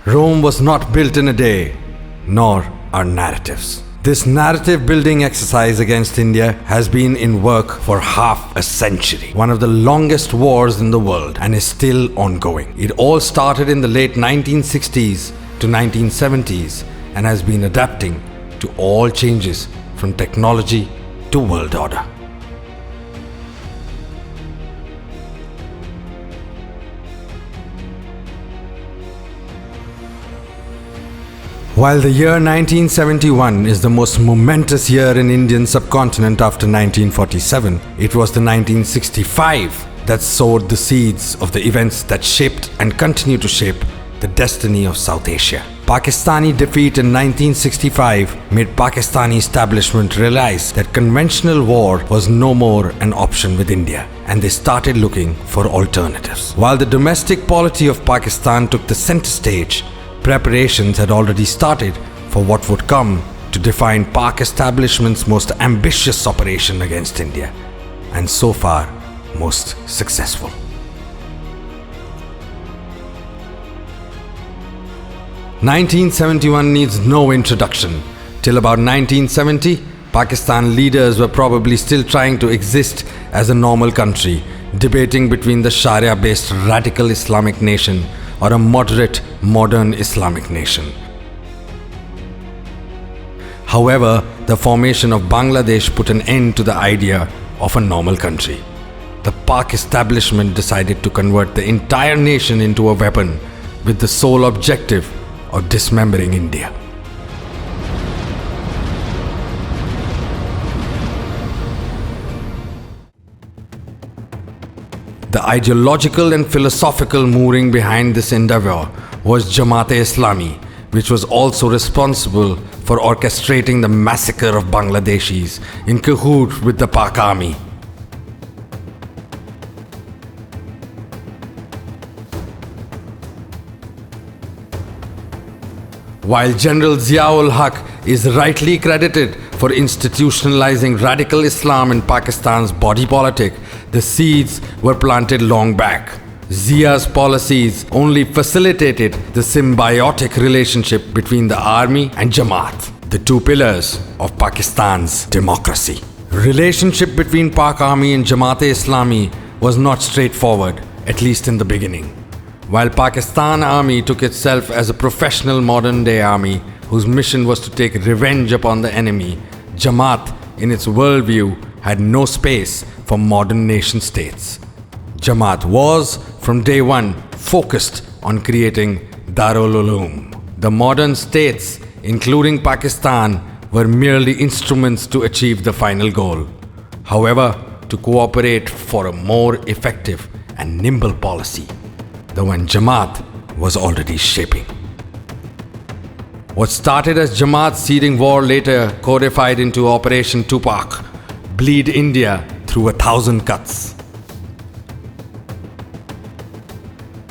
Rome was not built in a day, nor are narratives. This narrative building exercise against India has been in work for half a century, one of the longest wars in the world, and is still ongoing. It all started in the late 1960s to 1970s and has been adapting to all changes from technology to world order. While the year 1971 is the most momentous year in Indian subcontinent after 1947, it was the 1965 that sowed the seeds of the events that shaped and continue to shape the destiny of South Asia. Pakistani defeat in 1965 made Pakistani establishment realize that conventional war was no more an option with India, and they started looking for alternatives. While the domestic polity of Pakistan took the center stage, preparations had already started for what would come to define Pak establishment's most ambitious operation against India, and so far most successful. "1971 needs no introduction. Till about 1970, Pakistan leaders were probably still trying to exist as a normal country, debating between the Sharia-based radical Islamic nation or a moderate modern Islamic nation. However, the formation of Bangladesh put an end to the idea of a normal country. The Pak establishment decided to convert the entire nation into a weapon with the sole objective of dismembering India. The ideological and philosophical mooring behind this endeavor was Jamaat-e-Islami, which was also responsible for orchestrating the massacre of Bangladeshis in cahoots with the Pak army. While General Zia-ul Haq is rightly credited for institutionalizing radical Islam in Pakistan's body politic, the seeds were planted long back. Zia's policies only facilitated the symbiotic relationship between the army and Jamaat, the two pillars of Pakistan's democracy. Relationship between Pak army and Jamaat-e-Islami was not straightforward, at least in the beginning. While Pakistan army took itself as a professional modern-day army whose mission was to take revenge upon the enemy, Jamaat, in its worldview, had no space for modern nation-states. Jamaat was, from day one, focused on creating Darul Uloom. The modern states, including Pakistan, were merely instruments to achieve the final goal. However, to cooperate for a more effective and nimble policy, the one Jamaat was already shaping. What started as Jamaat's seeding war later codified into Operation Tupac, bleed India through 1,000 cuts.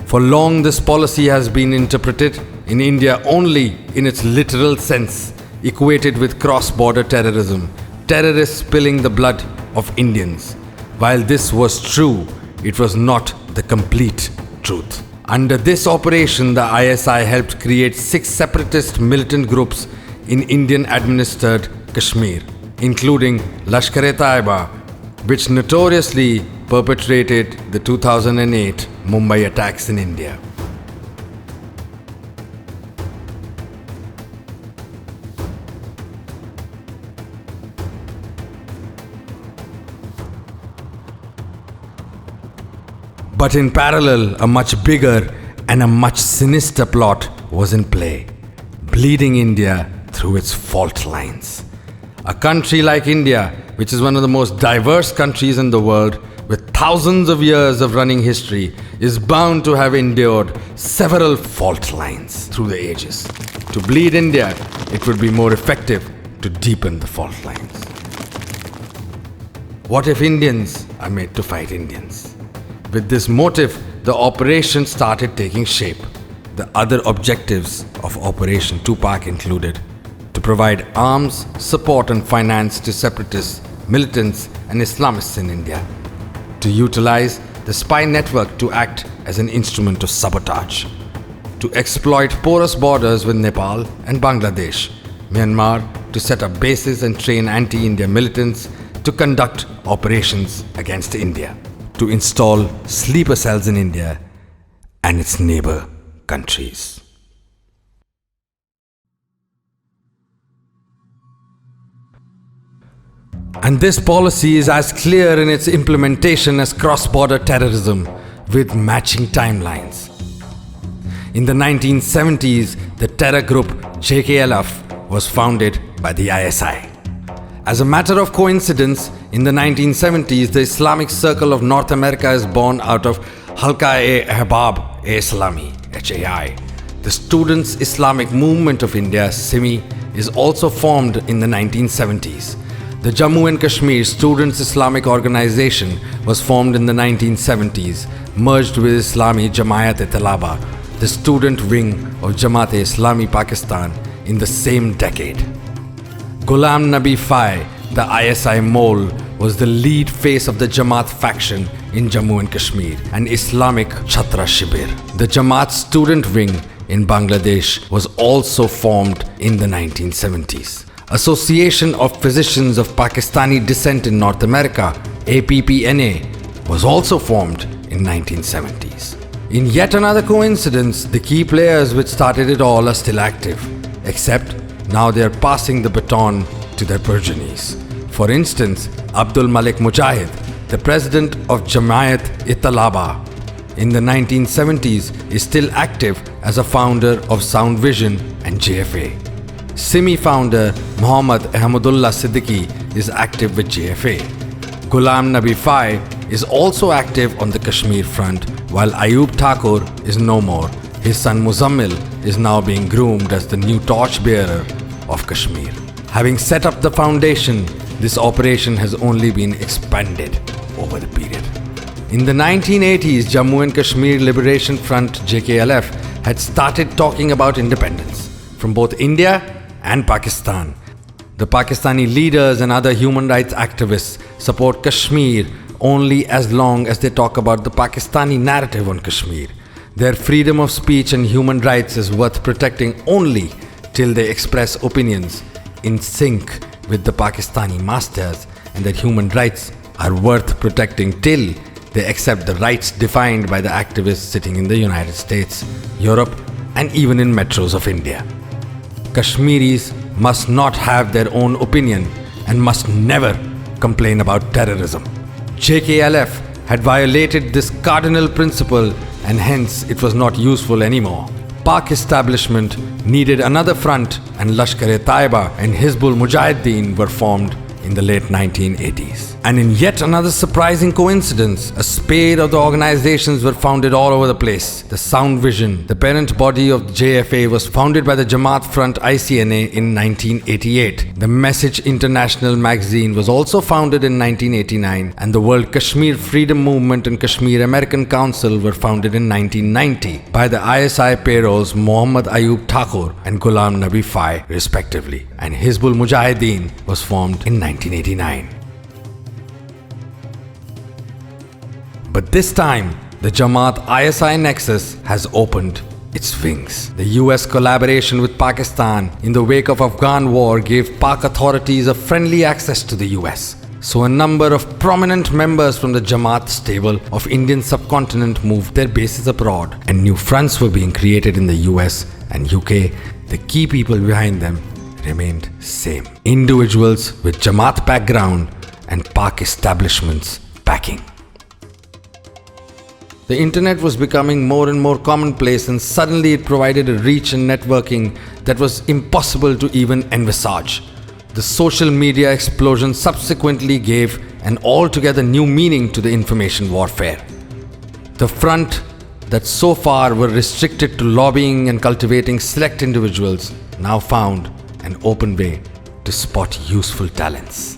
For long, this policy has been interpreted in India only in its literal sense, equated with cross-border terrorism, terrorists spilling the blood of Indians. While this was true, it was not the complete truth. Under this operation, the ISI helped create 6 separatist militant groups in Indian-administered Kashmir, including Lashkar-e-Taiba, which notoriously perpetrated the 2008 Mumbai attacks in India. But in parallel, a much bigger and a much sinister plot was in play, bleeding India through its fault lines. A country like India, which is one of the most diverse countries in the world, with thousands of years of running history, is bound to have endured several fault lines through the ages. To bleed India, it would be more effective to deepen the fault lines. What if Indians are made to fight Indians? With this motive, the operation started taking shape. The other objectives of Operation Tupac included to provide arms, support and finance to separatists, militants and Islamists in India, to utilize the spy network to act as an instrument of sabotage, to exploit porous borders with Nepal and Bangladesh, Myanmar to set up bases and train anti-India militants to conduct operations against India, to install sleeper cells in India and its neighbour countries. And this policy is as clear in its implementation as cross-border terrorism, with matching timelines. In the 1970s, the terror group JKLF was founded by the ISI. As a matter of coincidence, in the 1970s, the Islamic Circle of North America is born out of Halqa-e-Ahbab-e-Islami, HAI. The Students' Islamic Movement of India, SIMI, is also formed in the 1970s. The Jammu and Kashmir Students' Islamic Organization was formed in the 1970s, merged with Islami Jamaat-e-Islami, the student wing of Jamaat-e-Islami Pakistan, in the same decade. Ghulam Nabi Fai, the ISI mole, was the lead face of the Jamaat faction in Jammu and Kashmir, and Islamic Chhatra Shibir. The Jamaat student wing in Bangladesh was also formed in the 1970s. Association of Physicians of Pakistani Descent in North America, APPNA, was also formed in 1970s. In yet another coincidence, the key players which started it all are still active, except now they are passing the baton to their progenies. For instance, Abdul Malik Mujahid, the president of Jamaat-e-Islami in the 1970s, is still active as a founder of Sound Vision and JFA. SIMI founder Muhammad Ahmadullah Siddiqui is active with JFA. Ghulam Nabi Fai is also active on the Kashmir front, while Ayub Thakur is no more. His son Muzammil is now being groomed as the new torchbearer of Kashmir. Having set up the foundation, this operation has only been expanded over the period. In the 1980s, Jammu and Kashmir Liberation Front JKLF had started talking about independence from both India and Pakistan. The Pakistani leaders and other human rights activists support Kashmir only as long as they talk about the Pakistani narrative on Kashmir. Their freedom of speech and human rights is worth protecting only till they express opinions in sync with the Pakistani masters, and that human rights are worth protecting till they accept the rights defined by the activists sitting in the United States, Europe, and even in metros of India. Kashmiris must not have their own opinion and must never complain about terrorism. JKLF had violated this cardinal principle, and hence it was not useful anymore. Pak establishment needed another front, and Lashkar-e-Taiba and Hizbul Mujahideen were formed in the late 1980s. And in yet another surprising coincidence, a spate of the organizations were founded all over the place. The Sound Vision, the parent body of JFA, was founded by the Jamaat Front ICNA in 1988. The Message International magazine was also founded in 1989, and the World Kashmir Freedom Movement and Kashmir American Council were founded in 1990 by the ISI payrolls Muhammad Ayub Thakur and Ghulam Nabi Fai, respectively. And Hizbul Mujahideen was formed in 1989. But this time, the Jamaat-ISI nexus has opened its wings. The US collaboration with Pakistan in the wake of Afghan war gave Pak authorities a friendly access to the US. So a number of prominent members from the Jamaat stable of Indian subcontinent moved their bases abroad, and new fronts were being created in the US and UK. The key people behind them remained same. Individuals with Jamaat background and Pak establishments backing. The internet was becoming more and more commonplace, and suddenly it provided a reach and networking that was impossible to even envisage. The social media explosion subsequently gave an altogether new meaning to the information warfare. The front that so far were restricted to lobbying and cultivating select individuals now found an open way to spot useful talents.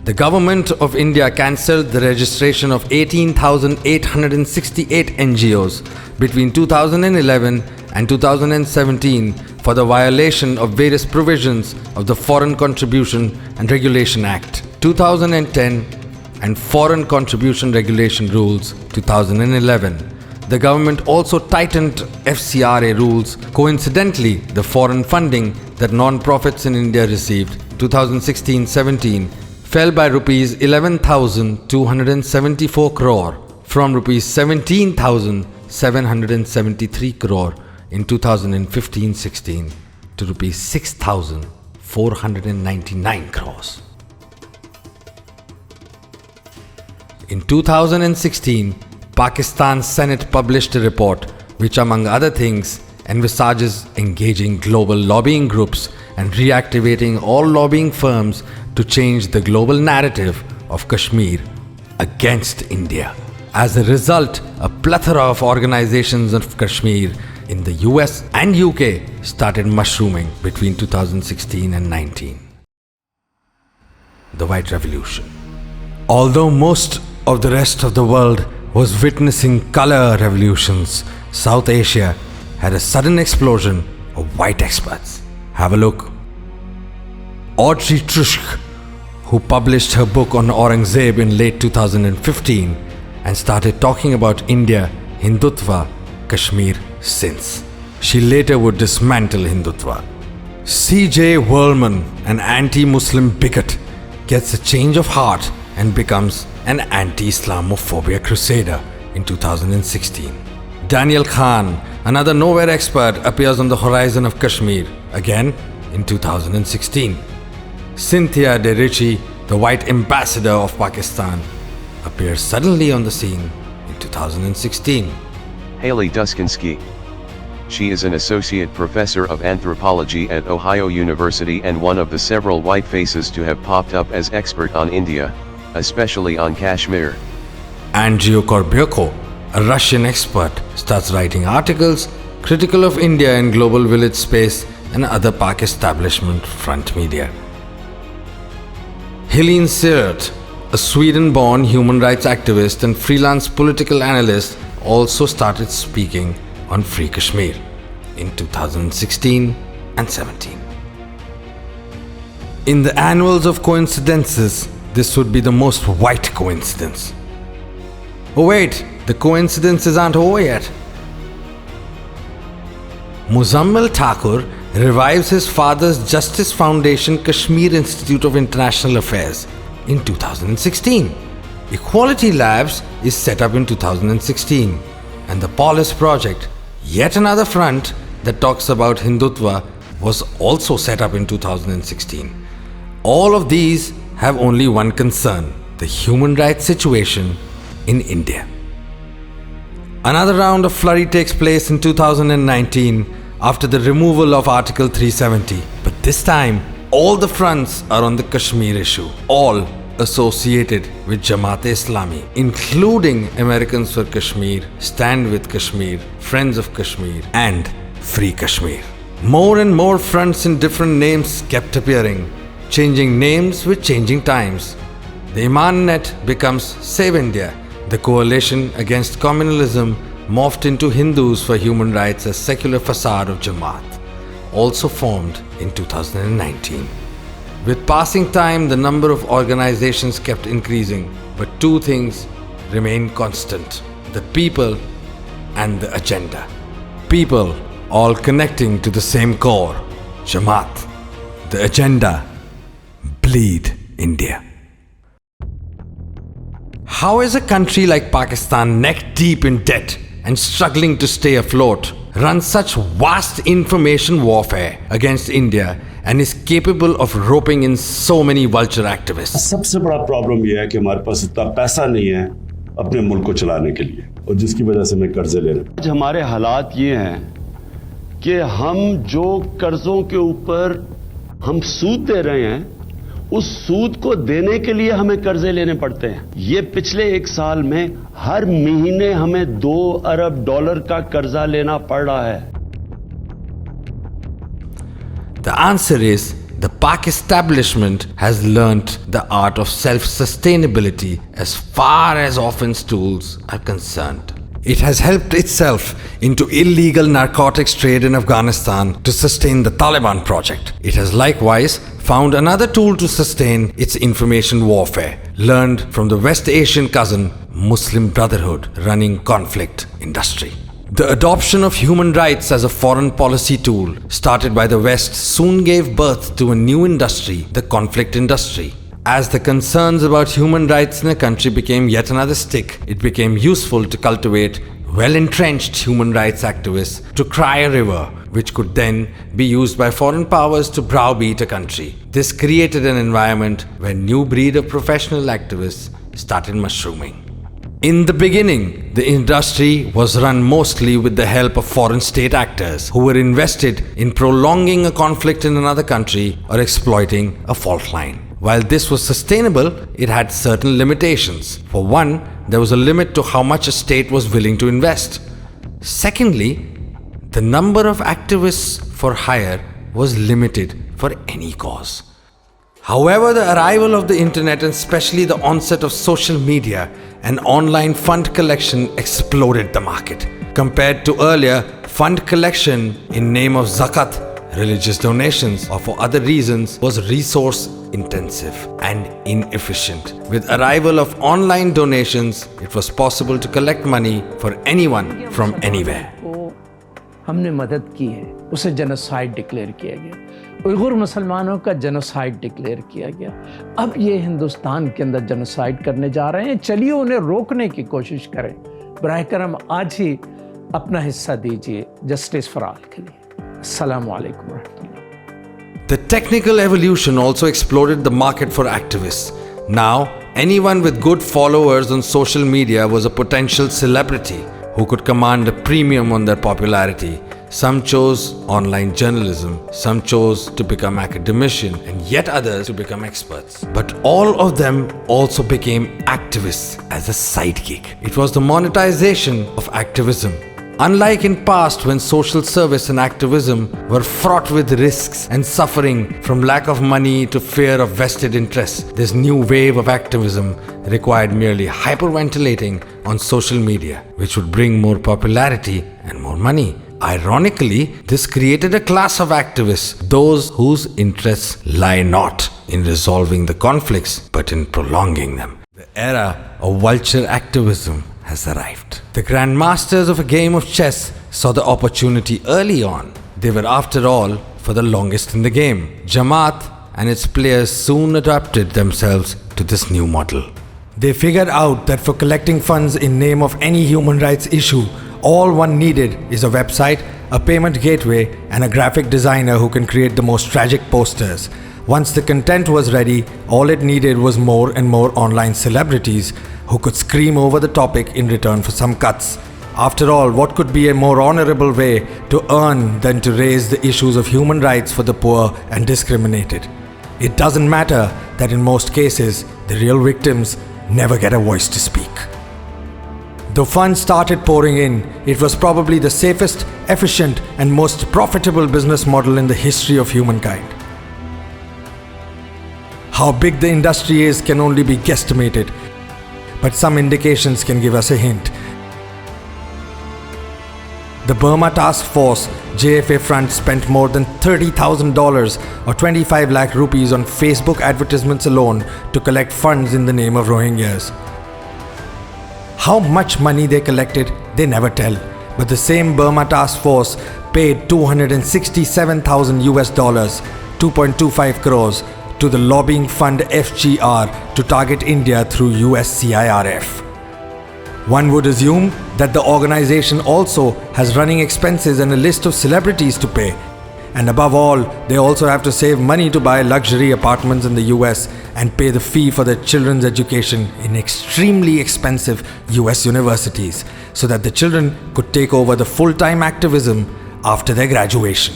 The government of India cancelled the registration of 18,868 NGOs between 2011 and 2017 for the violation of various provisions of the Foreign Contribution and Regulation Act 2010 and Foreign Contribution Regulation Rules 2011. the government also tightened FCRA rules. Coincidentally, the foreign funding that non-profits in India received 2016-17 fell by rupees 11,274 crore from rupees 17,773 crore in 2015-16 to rupees 6,499 crores. In 2016, Pakistan's Senate published a report which, among other things, envisages engaging global lobbying groups and reactivating all lobbying firms to change the global narrative of Kashmir against India. As a result, a plethora of organizations of Kashmir in the US and UK started mushrooming between 2016 and 19. The White Revolution. Although most of the rest of the world was witnessing color revolutions, South Asia had a sudden explosion of white experts. Have a look. Audrey Truschk, who published her book on Aurangzeb in late 2015 and started talking about India, Hindutva, Kashmir since. She later would dismantle Hindutva. C.J. Werleman, an anti-Muslim bigot, gets a change of heart and becomes an anti-Islamophobia crusader in 2016. Daniel Khan, another nowhere expert, appears on the horizon of Kashmir, again in 2016. Cynthia De Ricci, the white ambassador of Pakistan, appears suddenly on the scene in 2016. Haley Duskinsky. She is an associate professor of anthropology at Ohio University and one of the several white faces to have popped up as expert on India, especially on Kashmir. Andrew Korbyukko, a Russian expert, starts writing articles critical of India in Global Village Space and other Pak establishment front media. Helene Seert, a Sweden-born human rights activist and freelance political analyst, also started speaking on Free Kashmir in 2016 and 17. In the annals of coincidences, this would be the most white coincidence. Oh wait, the coincidences aren't over yet. Muzammil Thakur revives his father's Justice Foundation Kashmir Institute of International Affairs in 2016. Equality Labs is set up in 2016, and the Polis Project, yet another front that talks about Hindutva, was also set up in 2016. All of these have only one concern: the human rights situation in India. Another round of flurry takes place in 2019 after the removal of Article 370, but this time all the fronts are on the Kashmir issue, all associated with Jamaat-e-Islami, including Americans for Kashmir, Stand with Kashmir, Friends of Kashmir, and Free Kashmir. More and more fronts in different names kept appearing, changing names with changing times. The Iman Net becomes Save India. The coalition against communalism morphed into Hindus for Human Rights as secular facade of Jamaat, also formed in 2019. With passing time, the number of organizations kept increasing, but two things remain constant: the people and the agenda. People all connecting to the same core, Jamaat. The agenda: bleed India. How is a country like Pakistan, neck deep in debt and struggling to stay afloat, run such vast information warfare against India and is capable of roping in so many vulture activists? सबसे बड़ा problem यह है कि हमारे पास इतना पैसा नहीं है अपने मुल्क को चलाने के लिए, और जिसकी वजह से मैं कर्जे ले रहा हूं। आज हमारे हालात ये हैं कि हम जो कर्जों के ऊपर हम सूद दे रहे हैं, उस सूद को देने के लिए हमें कर्जे लेने पड़ते हैं। ये पिछले एक साल में हर महीने हमें $2 अरब का कर्जा लेना पड़ रहा है। The answer is the Pak establishment has learnt the art of self-sustainability as far as offense tools are concerned. It has helped itself into illegal narcotics trade in Afghanistan to sustain the Taliban project. It has likewise found another tool to sustain its information warfare, learned from the West Asian cousin Muslim Brotherhood running conflict industry. The adoption of human rights as a foreign policy tool started by the West soon gave birth to a new industry, the conflict industry. As the concerns about human rights in a country became yet another stick, it became useful to cultivate well-entrenched human rights activists to cry a river, which could then be used by foreign powers to browbeat a country. This created an environment where a new breed of professional activists started mushrooming. In the beginning, the industry was run mostly with the help of foreign state actors who were invested in prolonging a conflict in another country or exploiting a fault line. While this was sustainable, it had certain limitations. For one, there was a limit to how much a state was willing to invest. Secondly, the number of activists for hire was limited for any cause. However, the arrival of the internet and especially the onset of social media and online fund collection exploded the market. Compared to earlier, fund collection in name of zakat, religious donations, or for other reasons was resource intensive and inefficient. With arrival of online donations, it was possible to collect money for anyone from anywhere. हमने मदद की है, उसे genocide declare किया गया। Uyghur मुसलमानों का genocide declare किया गया। अब ये हिंदुस्तान के अंदर जेनोसाइड करने जा रहे हैं। चलिए उन्हें रोकने की कोशिश करें। बराए करम आज ही अपना हिस्सा दीजिए जस्टिस फॉर ऑल के लिए। अस्सलामु अलैकुम रहमतुल्लाह। The technical evolution also exploded the market for activists. Now, anyone with good followers on social media was a potential celebrity who could command a premium on their popularity. Some chose online journalism, some chose to become academician, and yet others to become experts. But all of them also became activists as a side gig. It was the monetization of activism. Unlike in past when social service and activism were fraught with risks and suffering from lack of money to fear of vested interests, this new wave of activism required merely hyperventilating on social media, which would bring more popularity and more money. Ironically, this created a class of activists, those whose interests lie not in resolving the conflicts but in prolonging them. The era of vulture activism has arrived. The grandmasters of a game of chess saw the opportunity early on. They were, after all, for the longest in the game. Jamaat and its players soon adapted themselves to this new model. They figured out that for collecting funds in name of any human rights issue, all one needed is a website, a payment gateway, and a graphic designer who can create the most tragic posters. Once the content was ready, all it needed was more and more online celebrities who could scream over the topic in return for some cuts. After all, what could be a more honorable way to earn than to raise the issues of human rights for the poor and discriminated? It doesn't matter that in most cases, the real victims never get a voice to speak. Though funds started pouring in, it was probably the safest, efficient, and most profitable business model in the history of humankind. How big the industry is can only be guesstimated, but some indications can give us a hint. The Burma Task Force JFA front spent more than $30,000 or 25 lakh rupees on Facebook advertisements alone to collect funds in the name of Rohingyas. How much money they collected, they never tell. But the same Burma Task Force paid $267,000 US, 2.25 crores, to the lobbying fund FGR to target India through USCIRF. One would assume that the organization also has running expenses and a list of celebrities to pay. And above all, they also have to save money to buy luxury apartments in the US and pay the fee for their children's education in extremely expensive US universities so that the children could take over the full-time activism after their graduation.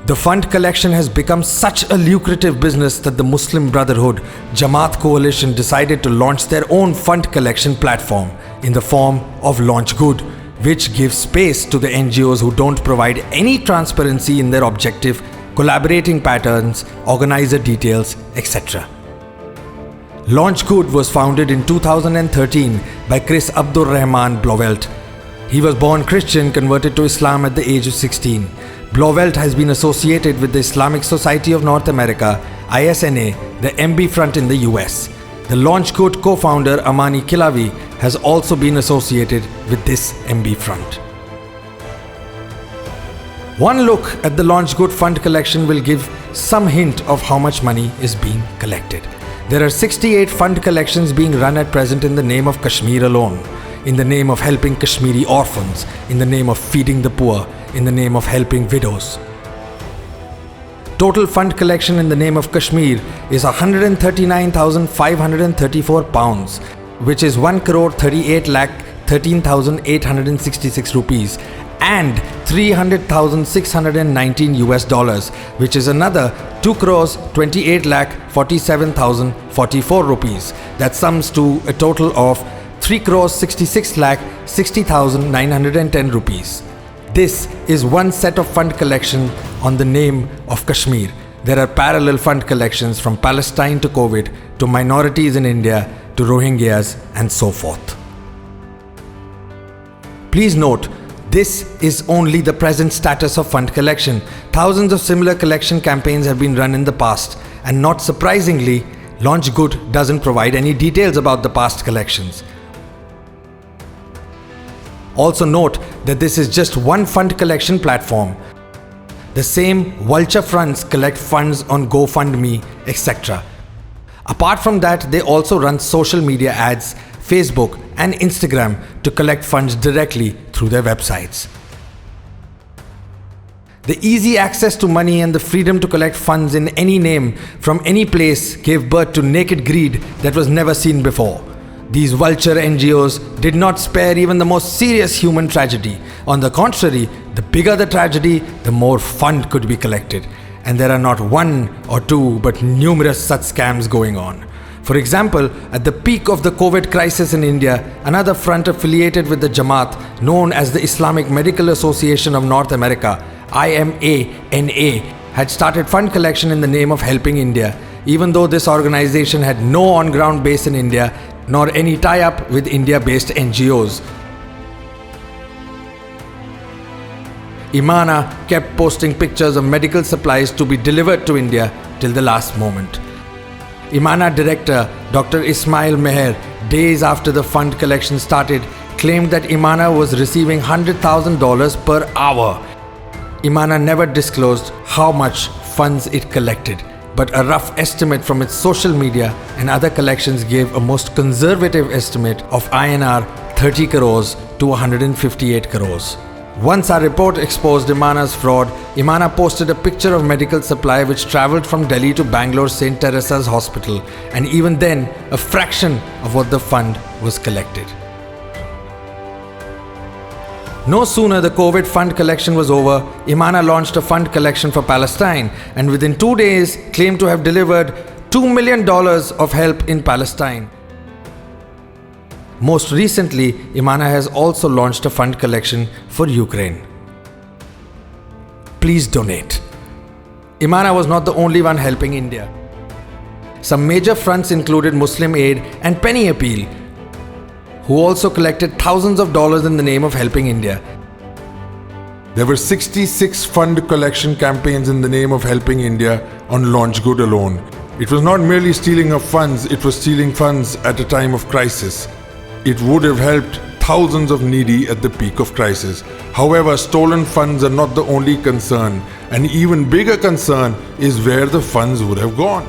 The fund collection has become such a lucrative business that the Muslim Brotherhood Jamaat coalition decided to launch their own fund collection platform in the form of Launch Good, which gives space to the NGOs who don't provide any transparency in their objective, collaborating patterns, organizer details, etc. Launch Good was founded in 2013 by Chris Abdul Rahman Blowelt, He was born Christian, converted to Islam at the age of 16. Blauvelt has been associated with the Islamic Society of North America, ISNA, the MB Front in the US. The Launch Good co-founder Amani Kilavi has also been associated with this MB Front. One look at the Launch Good Fund collection will give some hint of how much money is being collected. There are 68 fund collections being run at present in the name of Kashmir alone, in the name of helping Kashmiri orphans, in the name of feeding the poor, in the name of helping widows. Total fund collection in the name of Kashmir is £139,534, which is 1,38,13,866 rupees, and $300,619, which is another 2,28,47,044 rupees. That sums to a total of 3,66,60,910 rupees. This is one set of fund collection on the name of Kashmir. There are parallel fund collections from Palestine to COVID, to minorities in India, to Rohingyas, and so forth. Please note, this is only the present status of fund collection. Thousands of similar collection campaigns have been run in the past, and not surprisingly, Launch Good doesn't provide any details about the past collections. Also note that this is just one fund collection platform. The same vulture fronts collect funds on GoFundMe, etc. Apart from that, they also run social media ads, Facebook and Instagram to collect funds directly through their websites. The easy access to money and the freedom to collect funds in any name from any place gave birth to naked greed that was never seen before. These vulture NGOs did not spare even the most serious human tragedy. On the contrary, the bigger the tragedy, the more fund could be collected. And there are not one or two, but numerous such scams going on. For example, at the peak of the COVID crisis in India, another front affiliated with the Jamaat, known as the Islamic Medical Association of North America, IMANA, had started fund collection in the name of helping India, even though this organization had no on-ground base in India, nor any tie-up with India-based NGOs. IMANA kept posting pictures of medical supplies to be delivered to India till the last moment. IMANA director Dr. Ismail Meher, days after the fund collection started, claimed that IMANA was receiving $100,000 per hour. IMANA never disclosed how much funds it collected, but a rough estimate from its social media and other collections gave a most conservative estimate of INR 30 crores to 158 crores. Once our report exposed IMANA's fraud, IMANA posted a picture of medical supply which travelled from Delhi to Bangalore St. Teresa's Hospital, and even then, a fraction of what the fund was collected. No sooner the COVID fund collection was over, IMANA launched a fund collection for Palestine, and within 2 days claimed to have delivered $2 million of help in Palestine. Most recently, IMANA has also launched a fund collection for Ukraine. Please donate. IMANA was not the only one helping India. Some major fronts included Muslim Aid and Penny Appeal, who also collected thousands of dollars in the name of helping India. There were 66 fund collection campaigns in the name of helping India on Launch Good alone. It was not merely stealing of funds, it was stealing funds at a time of crisis. It would have helped thousands of needy at the peak of crisis. However, stolen funds are not the only concern. An even bigger concern is where the funds would have gone.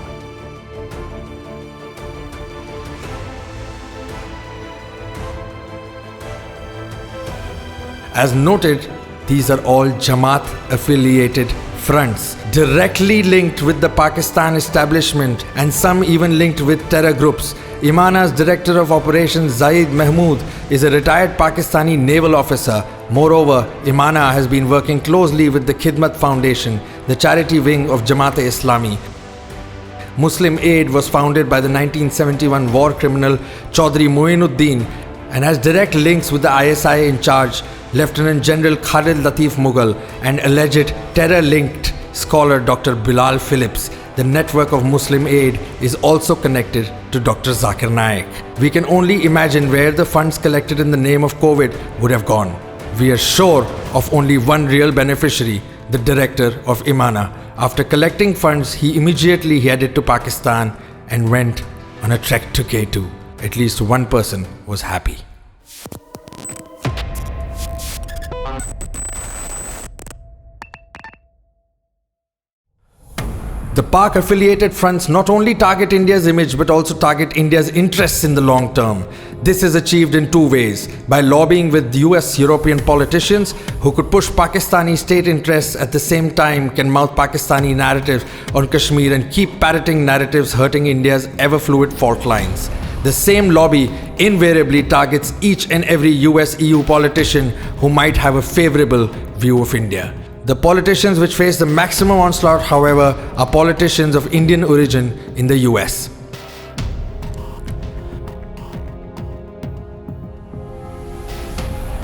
As noted, these are all Jamaat-affiliated fronts, directly linked with the Pakistan establishment and some even linked with terror groups. IMANA's Director of Operations Zaid Mahmood is a retired Pakistani naval officer. Moreover, IMANA has been working closely with the Khidmat Foundation, the charity wing of Jamaat-e-Islami. Muslim Aid was founded by the 1971 war criminal Chaudhry Moinuddin and has direct links with the ISI in charge, Lieutenant General Khalid Latif Mughal, and alleged terror-linked scholar Dr. Bilal Phillips. The network of Muslim Aid is also connected to Dr. Zakir Naik. We can only imagine where the funds collected in the name of COVID would have gone. We are sure of only one real beneficiary, the director of Imana. After collecting funds, he immediately headed to Pakistan and went on a trek to K2. At least one person was happy. The Pak-affiliated fronts not only target India's image but also target India's interests in the long term. This is achieved in two ways: by lobbying with US European politicians who could push Pakistani state interests, at the same time can mouth Pakistani narratives on Kashmir and keep parroting narratives hurting India's ever-fluid fault lines. The same lobby invariably targets each and every US-EU politician who might have a favorable view of India. The politicians which face the maximum onslaught, however, are politicians of Indian origin in the US.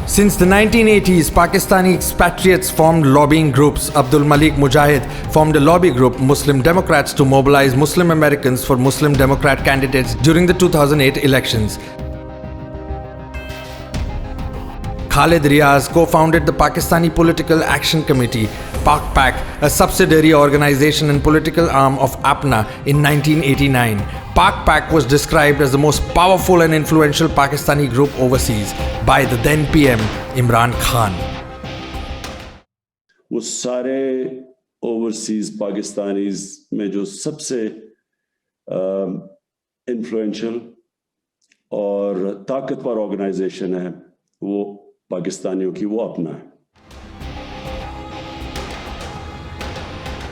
Since the 1980s, Pakistani expatriates formed lobbying groups. Abdul Malik Mujahid formed a lobby group, Muslim Democrats, to mobilize Muslim Americans for Muslim Democrat candidates during the 2008 elections. Khalid Riaz co-founded the Pakistani Political Action Committee, Pak, a subsidiary organization and political arm of APNA in 1989. Pak was described as the most powerful and influential Pakistani group overseas by the then PM Imran Khan. वो सारे overseas Pakistanis में जो सबसे influential और ताकतवर organisation है वो पाकिस्तानियों की वो अपना है.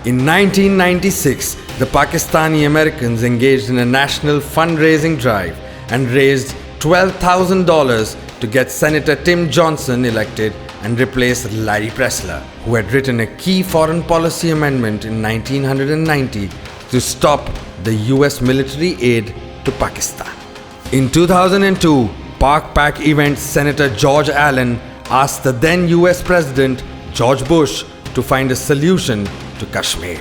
In 1996, the Pakistani Americans engaged in a national fundraising drive and raised $12,000 to get Senator Tim Johnson elected and replace Larry Pressler, who had written a key foreign policy amendment in 1990 to stop the US military aid to Pakistan. In 2002, Pak event Senator George Allen asked the then US President George Bush to find a solution to Kashmir.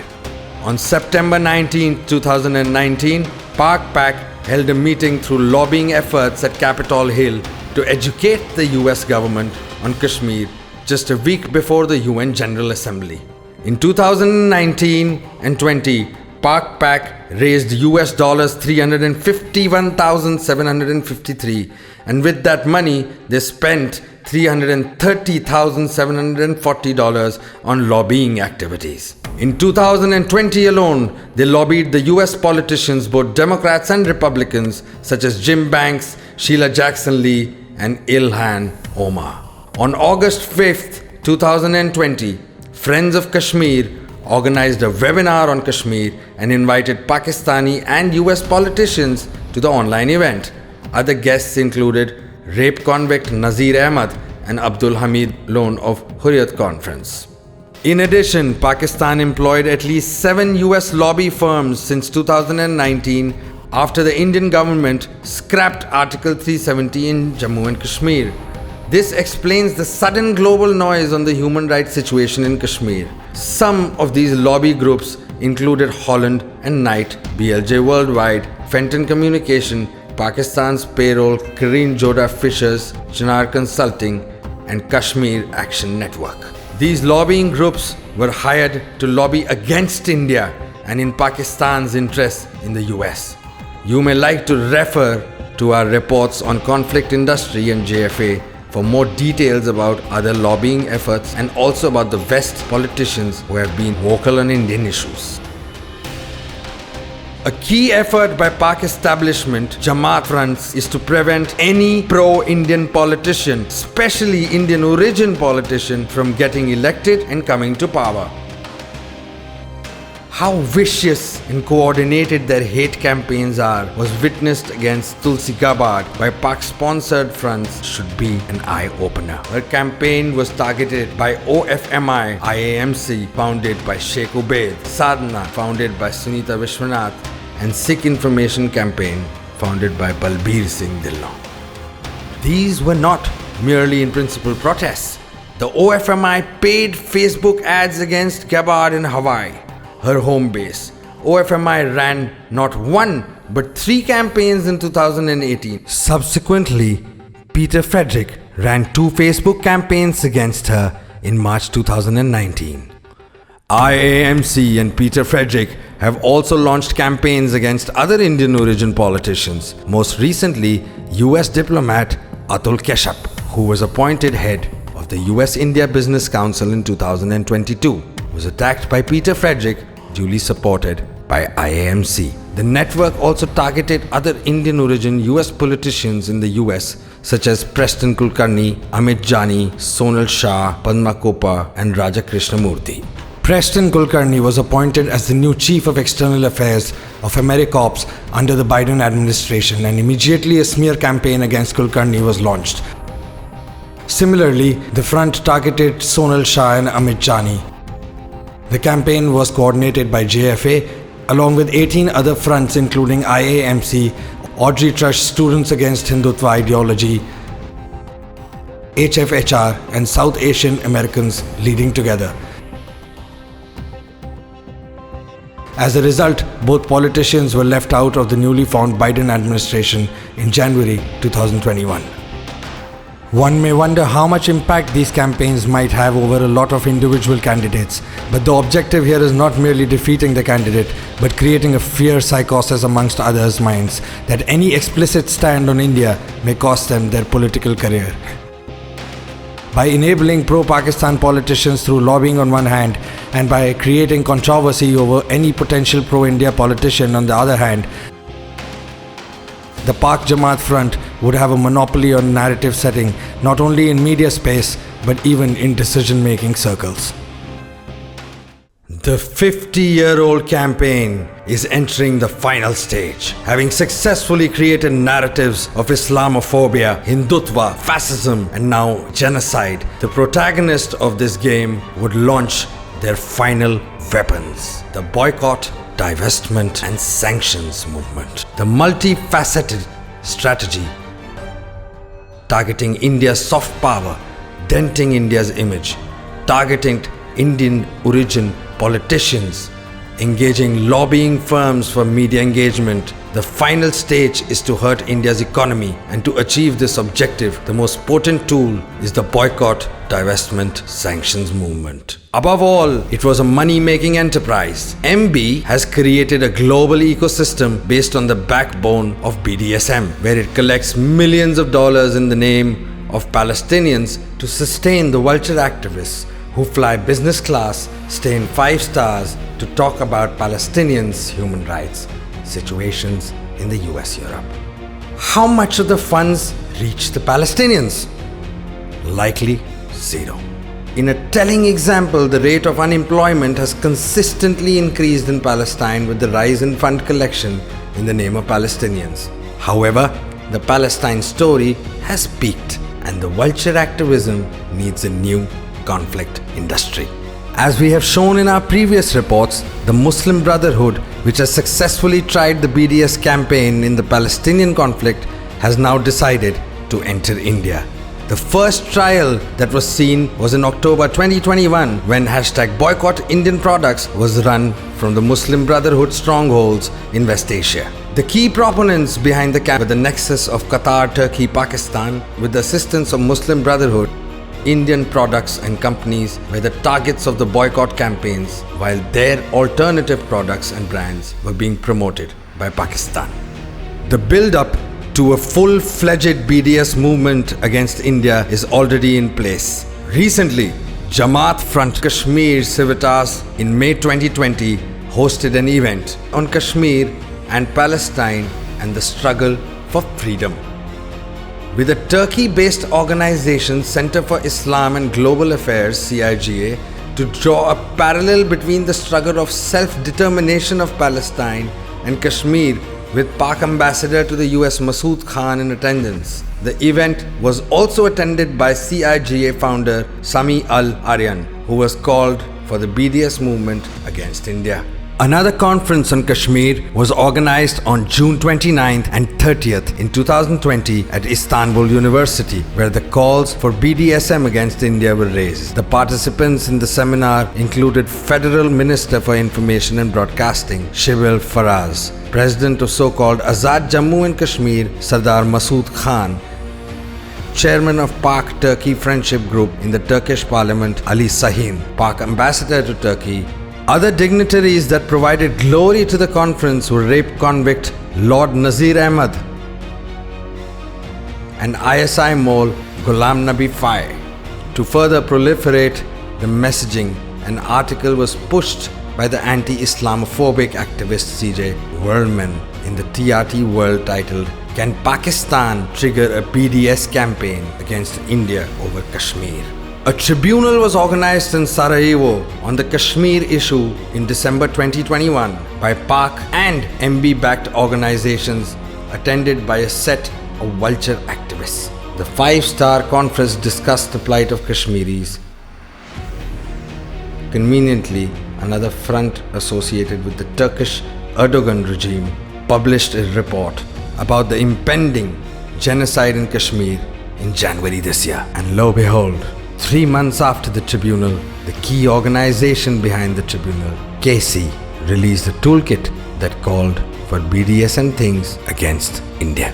On September 19, 2019, Pak held a meeting through lobbying efforts at Capitol Hill to educate the US government on Kashmir just a week before the UN General Assembly. In 2019 and 20, Pak raised US dollars $351,753, and with that money they spent $330,740 on lobbying activities. In 2020 alone, they lobbied the US politicians, both Democrats and Republicans, such as Jim Banks, Sheila Jackson Lee, and Ilhan Omar. On August 5th, 2020, Friends of Kashmir organized a webinar on Kashmir and invited Pakistani and US politicians to the online event. Other guests included rape convict Nazir Ahmad and Abdul Hamid Lone of Hurriyat Conference. In addition, Pakistan employed at least 7 US lobby firms since 2019 after the Indian government scrapped Article 370 in Jammu and Kashmir. This explains the sudden global noise on the human rights situation in Kashmir. Some of these lobby groups included Holland and Knight, BLJ Worldwide, Fenton Communication, Pakistan's Payroll, Kareen Joda Fishers, Chinar Consulting, and Kashmir Action Network. These lobbying groups were hired to lobby against India and in Pakistan's interests in the US. You may like to refer to our reports on conflict industry and JFA for more details about other lobbying efforts and also about the West politicians who have been vocal on Indian issues. A key effort by Pak establishment, Jamaat fronts, is to prevent any pro-Indian politician, especially Indian origin politician, from getting elected and coming to power. How vicious and coordinated their hate campaigns are was witnessed against Tulsi Gabbard by Pak-sponsored fronts should be an eye-opener. Her campaign was targeted by OFMI, IAMC, founded by Sheikh Ubaid, Sadhana, founded by Sunita Vishwanath, and Sikh Information Campaign, founded by Balbir Singh Dhillon. These were not merely in principle protests. The OFMI paid Facebook ads against Gabbard in Hawaii, her home base. OFMI ran not one but 3 campaigns in 2018. Subsequently, Peter Frederick ran 2 Facebook campaigns against her in March 2019. IAMC and Peter Frederick have also launched campaigns against other Indian origin politicians. Most recently, US diplomat Atul Keshup, who was appointed head of the US-India Business Council in 2022, was attacked by Peter Frederick, duly supported by IAMC. The network also targeted other Indian origin US politicians in the US such as Preston Kulkarni, Amit Jani, Sonal Shah, Padma Kopa and Raja Krishnamurthy. Preston Kulkarni was appointed as the new Chief of External Affairs of AmeriCorps under the Biden administration, and immediately a smear campaign against Kulkarni was launched. Similarly, the front targeted Sonal Shah and Amit Jani. The campaign was coordinated by JFA along with 18 other fronts including IAMC, Audrey Trush Students Against Hindutva Ideology, HFHR and South Asian Americans leading together. As a result, both politicians were left out of the newly formed Biden administration in January 2021. One may wonder how much impact these campaigns might have over a lot of individual candidates, but the objective here is not merely defeating the candidate, but creating a fear psychosis amongst others' minds that any explicit stand on India may cost them their political career. By enabling pro-Pakistan politicians through lobbying on one hand, and by creating controversy over any potential pro-India politician on the other hand, the Pak Jamaat front would have a monopoly on narrative setting, not only in media space, but even in decision-making circles. The 50-year-old campaign is entering the final stage. Having successfully created narratives of Islamophobia, Hindutva, fascism, and now genocide, the protagonist of this game would launch their final weapons: the boycott, divestment, and sanctions movement. The multifaceted strategy targeting India's soft power, denting India's image, targeting Indian origin politicians, engaging lobbying firms for media engagement. The final stage is to hurt India's economy, and to achieve this objective, the most potent tool is the boycott, divestment, sanctions movement. Above all, it was a money-making enterprise. MB has created a global ecosystem based on the backbone of BDSM, where it collects millions of dollars in the name of Palestinians to sustain the vulture activists who fly business class, stay in 5 stars to talk about Palestinians' human rights situations in the US, Europe. How much of the funds reach the Palestinians? Likely zero. In a telling example, the rate of unemployment has consistently increased in Palestine with the rise in fund collection in the name of Palestinians. However, the Palestine story has peaked, and the vulture activism needs a new conflict industry. As we have shown in our previous reports, the Muslim Brotherhood, which has successfully tried the BDS campaign in the Palestinian conflict, has now decided to enter India. The first trial that was seen was in October 2021 when #boycott Indian products was run from the Muslim Brotherhood strongholds in West Asia. The key proponents behind the campaign were the nexus of Qatar, Turkey, Pakistan. With the assistance of Muslim Brotherhood, Indian products and companies were the targets of the boycott campaigns, while their alternative products and brands were being promoted by Pakistan. The build-up to a full-fledged BDS movement against India is already in place. Recently, Jamaat Front Kashmir Civitas in May 2020 hosted an event on Kashmir and Palestine and the struggle for freedom. With the Turkey-based organization Center for Islam and Global Affairs (CIGA) to draw a parallel between the struggle of self-determination of Palestine and Kashmir, with Pak Ambassador to the US Masood Khan in attendance. The event was also attended by CIGA founder Sami Al-Aryan, who was called for the BDS movement against India. Another conference on Kashmir was organized on June 29th and 30th in 2020 at Istanbul University, where the calls for BDSM against India were raised. The participants in the seminar included Federal Minister for Information and Broadcasting, Shibil Faraz, President of so-called Azad Jammu and Kashmir, Sardar Masood Khan, chairman of Pak-Turkey Friendship Group in the Turkish Parliament, Ali Sahin, Pak ambassador to Turkey. Other dignitaries that provided glory to the conference were rape convict Lord Nazir Ahmad and ISI mole Ghulam Nabi Fai. To further proliferate the messaging, an article was pushed by the anti-Islamophobic activist CJ Worldman in the TRT World titled, "Can Pakistan trigger a BDS campaign against India over Kashmir?" A tribunal was organized in Sarajevo on the Kashmir issue in December 2021 by Pak and MB-backed organizations attended by a set of vulture activists. The five-star conference discussed the plight of Kashmiris. Conveniently, another front associated with the Turkish Erdogan regime published a report about the impending genocide in Kashmir in January this year. And lo and behold, 3 months after the tribunal, the key organization behind the tribunal, KC, released a toolkit that called for BDSM things against India.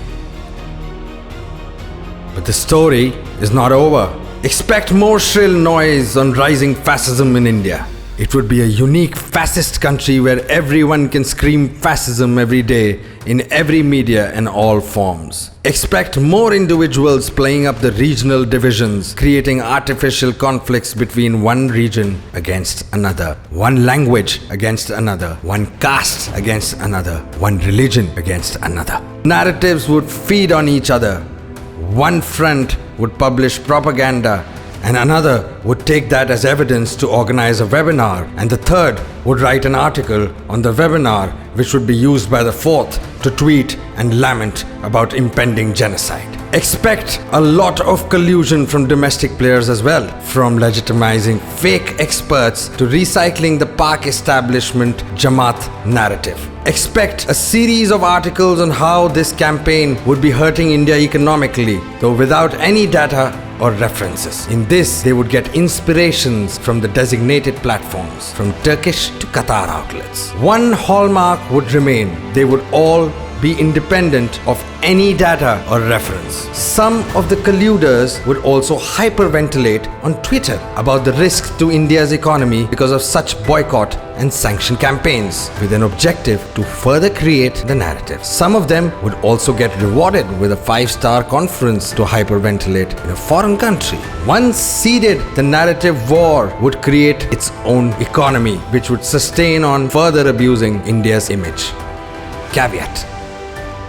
But the story is not over. Expect more shrill noise on rising fascism in India. It would be a unique fascist country where everyone can scream fascism every day in every media and all forms. Expect more individuals playing up the regional divisions, creating artificial conflicts between one region against another, one language against another, one caste against another, one religion against another. Narratives would feed on each other. One front would publish propaganda, and another would take that as evidence to organize a webinar, and the third would write an article on the webinar which would be used by the fourth to tweet and lament about impending genocide. Expect a lot of collusion from domestic players as well, from legitimizing fake experts to recycling the Pak establishment Jamaat narrative. Expect a series of articles on how this campaign would be hurting India economically, though without any data or references. In this, they would get inspirations from the designated platforms, from Turkish to Qatar outlets. One hallmark would remain: they would all be independent of any data or reference. Some of the colluders would also hyperventilate on Twitter about the risk to India's economy because of such boycott and sanction campaigns, with an objective to further create the narrative. Some of them would also get rewarded with a 5-star conference to hyperventilate in a foreign country. Once seeded, the narrative war would create its own economy, which would sustain on further abusing India's image. Caveat: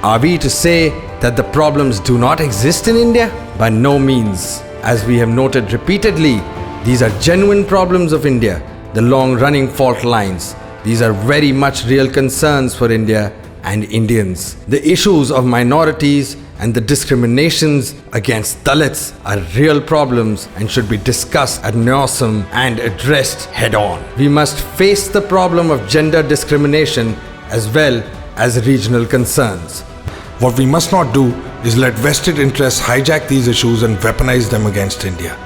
are we to say that the problems do not exist in India? By no means. As we have noted repeatedly, these are genuine problems of India, the long-running fault lines. These are very much real concerns for India and Indians. The issues of minorities and the discriminations against Dalits are real problems and should be discussed ad nauseam and addressed head-on. We must face the problem of gender discrimination as well as regional concerns. What we must not do is let vested interests hijack these issues and weaponize them against India.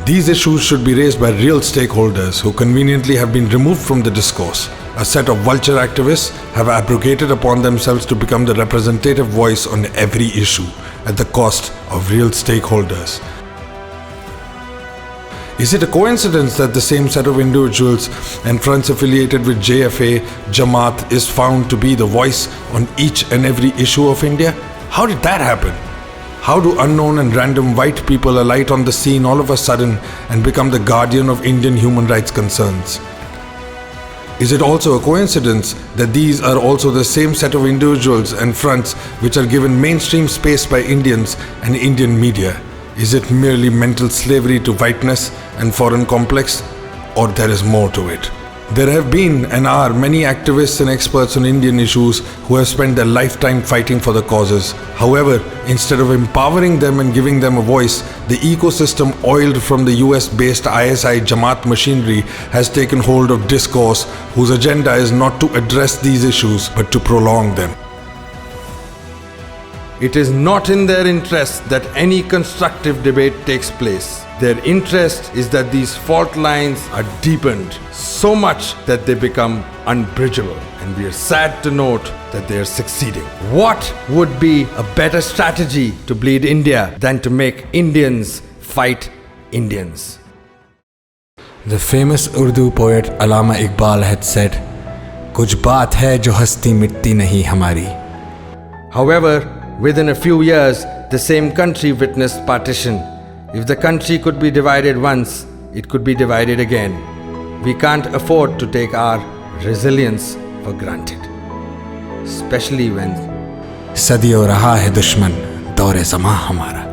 These issues should be raised by real stakeholders who conveniently have been removed from the discourse. A set of vulture activists have abrogated upon themselves to become the representative voice on every issue at the cost of real stakeholders. Is it a coincidence that the same set of individuals and fronts affiliated with JFA, Jamaat, is found to be the voice on each and every issue of India? How did that happen? How do unknown and random white people alight on the scene all of a sudden and become the guardian of Indian human rights concerns? Is it also a coincidence that these are also the same set of individuals and fronts which are given mainstream space by Indians and Indian media? Is it merely mental slavery to whiteness and foreign complex, or there is more to it? There have been and are many activists and experts on Indian issues who have spent their lifetime fighting for the causes. However, instead of empowering them and giving them a voice, the ecosystem oiled from the US-based ISI Jamaat machinery has taken hold of discourse whose agenda is not to address these issues but to prolong them. It is not in their interest that any constructive debate takes place. Their interest is that these fault lines are deepened so much that they become unbridgeable. And we are sad to note that they are succeeding. What would be a better strategy to bleed India than to make Indians fight Indians? The famous Urdu poet Allama Iqbal had said, "Kuch baat hai jo hasti mitti nahi hamari." However, within a few years, the same country witnessed partition. If the country could be divided once, it could be divided again. We can't afford to take our resilience for granted. Especially when सदियों रहा है दुश्मन दौरे ज़मां हमारा.